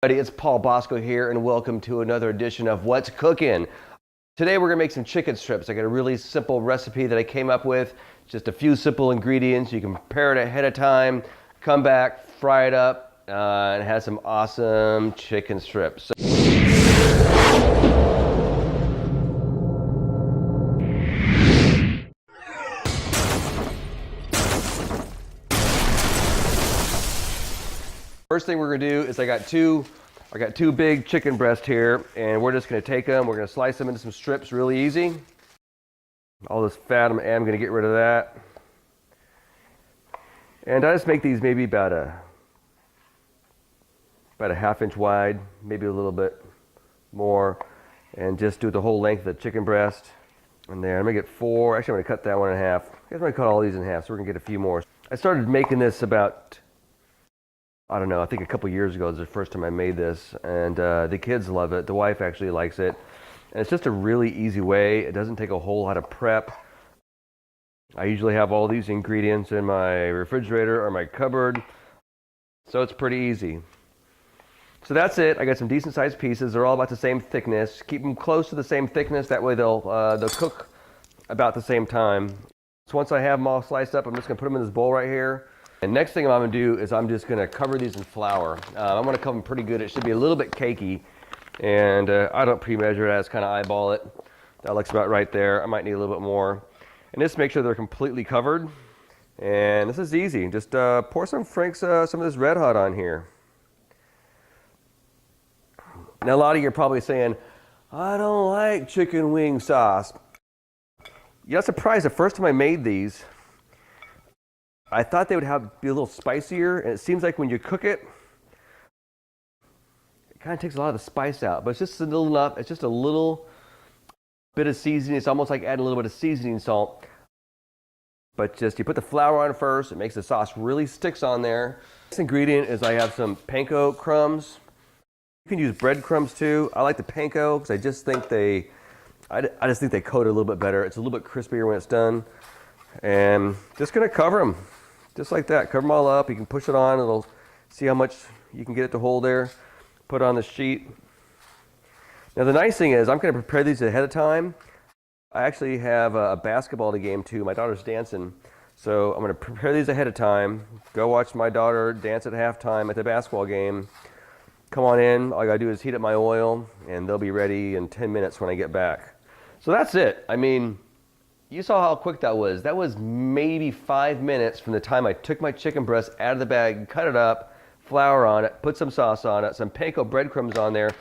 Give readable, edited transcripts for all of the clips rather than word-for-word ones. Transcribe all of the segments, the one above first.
It's Paul Bosco here, and welcome to another edition of What's Cooking. Today we're gonna make some chicken strips. I got a really simple recipe that I came up with. Just a few simple ingredients. You can prepare it ahead of time, come back, fry it up, and have some awesome chicken strips. First thing we're gonna do is I got two big chicken breasts here, and we're just gonna take them, we're gonna slice them into some strips really easy. All this fat, I'm gonna get rid of that. And I just make these maybe about a ½ inch wide, maybe a little bit more, and just do the whole length of the chicken breast. And there, I'm gonna get 4, actually I'm gonna cut that one in half. I'm gonna cut all these in half, so we're gonna get a few more. I started making this about, I don't know, I think a couple years ago was the first time I made this, and the kids love it. The wife actually likes it. And it's just a really easy way. It doesn't take a whole lot of prep. I usually have all these ingredients in my refrigerator or my cupboard, so it's pretty easy. So that's it. I got some decent sized pieces. They're all about the same thickness. Keep them close to the same thickness. That way they'll cook about the same time. So once I have them all sliced up, I'm just gonna put them in this bowl right here. And next thing I'm gonna do is I'm just gonna cover these in flour. I'm gonna cover them pretty good. It should be a little bit cakey. And I don't pre-measure it, I just kind of eyeball it. That looks about right there. I might need a little bit more. And just make sure they're completely covered. And this is easy. Just pour some Frank's, some of this Red Hot on here. Now a lot of you are probably saying, I don't like chicken wing sauce. You're not surprised, the first time I made these, I thought they would be a little spicier, and it seems like when you cook it, it kind of takes a lot of the spice out, but it's just a little enough. It's just a little bit of seasoning. It's almost like adding a little bit of seasoning salt. But just you put the flour on first, it makes the sauce really sticks on there. This ingredient is I have some panko crumbs. You can use breadcrumbs too. I like the panko because I just think they coat it a little bit better. It's a little bit crispier when it's done. And just gonna cover them. Just like that, cover them all up. You can push it on, it'll see how much you can get it to hold there. Put it on the sheet. Now the nice thing is I'm gonna prepare these ahead of time. I actually have a basketball game too. My daughter's dancing. So I'm gonna prepare these ahead of time. Go watch my daughter dance at halftime at the basketball game. Come on in, all I gotta do is heat up my oil and they'll be ready in 10 minutes when I get back. So that's it. I mean, you saw how quick that was. That was maybe 5 minutes from the time I took my chicken breast out of the bag, cut it up, flour on it, put some sauce on it, some panko breadcrumbs on there.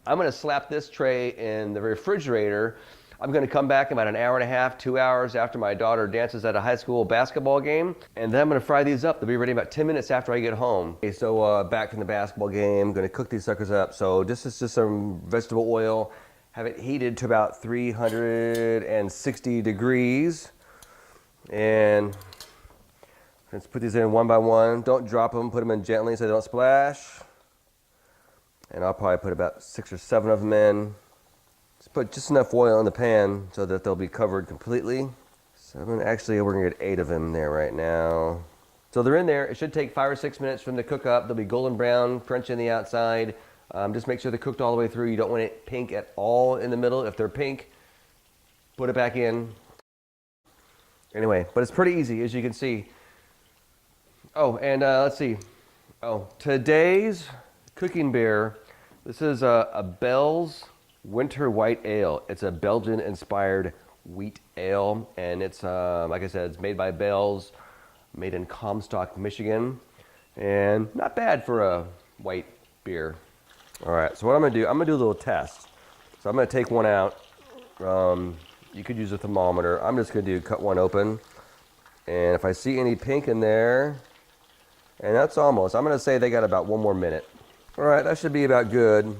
I'm gonna slap this tray in the refrigerator. I'm gonna come back in about an hour and a half, 2 hours after my daughter dances at a high school basketball game, and then I'm gonna fry these up. They'll be ready about 10 minutes after I get home. Okay, so back from the basketball game, I'm gonna cook these suckers up. So this is just some vegetable oil. Have it heated to about 360 degrees. And let's put these in one by one. Don't drop them, put them in gently so they don't splash. And I'll probably put about 6 or 7 of them in. Just put just enough oil in the pan so that they'll be covered completely. Actually, we're gonna get 8 of them there right now. So they're in there. It should take 5 or 6 minutes for them to cook up. They'll be golden brown, crunchy on the outside. Just make sure they're cooked all the way through. You don't want it pink at all in the middle. If they're pink, put it back in. Anyway, but it's pretty easy, as you can see. Oh, and let's see. Oh, today's cooking beer, this is a Bell's Winter White Ale. It's a Belgian-inspired wheat ale, and it's, like I said, it's made by Bell's, made in Comstock, Michigan, and not bad for a white beer. All right, so what I'm gonna do a little test. So I'm gonna take one out. You could use a thermometer. I'm just gonna cut one open. And if I see any pink in there, and that's almost, I'm gonna say they got about 1 more minute. All right, that should be about good.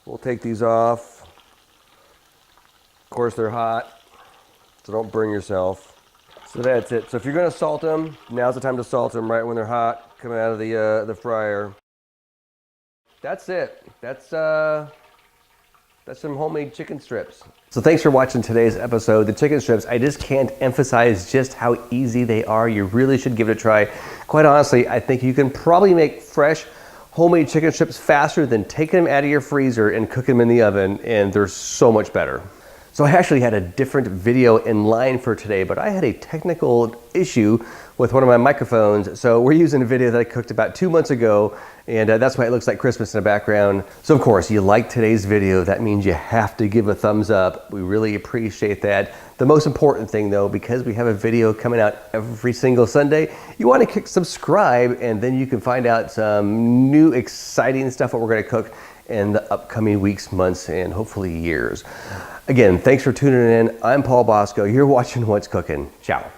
We'll take these off. Of course, they're hot, so don't burn yourself. So that's it. So if you're gonna salt them, now's the time to salt them, right when they're hot, coming out of the fryer. That's it. That's some homemade chicken strips. So thanks for watching today's episode. The chicken strips, I just can't emphasize just how easy they are. You really should give it a try. Quite honestly, I think you can probably make fresh homemade chicken strips faster than taking them out of your freezer and cooking them in the oven, and they're so much better. So I actually had a different video in line for today, but I had a technical issue with one of my microphones. So we're using a video that I cooked about 2 months ago, and that's why it looks like Christmas in the background. So of course, you like today's video, that means you have to give a thumbs up. We really appreciate that. The most important thing though, because we have a video coming out every single Sunday, you want to click subscribe, and then you can find out some new exciting stuff that we're going to cook in the upcoming weeks, months, and hopefully years. Again, thanks for tuning in. I'm Paul Bosco. You're watching What's Cooking. Ciao.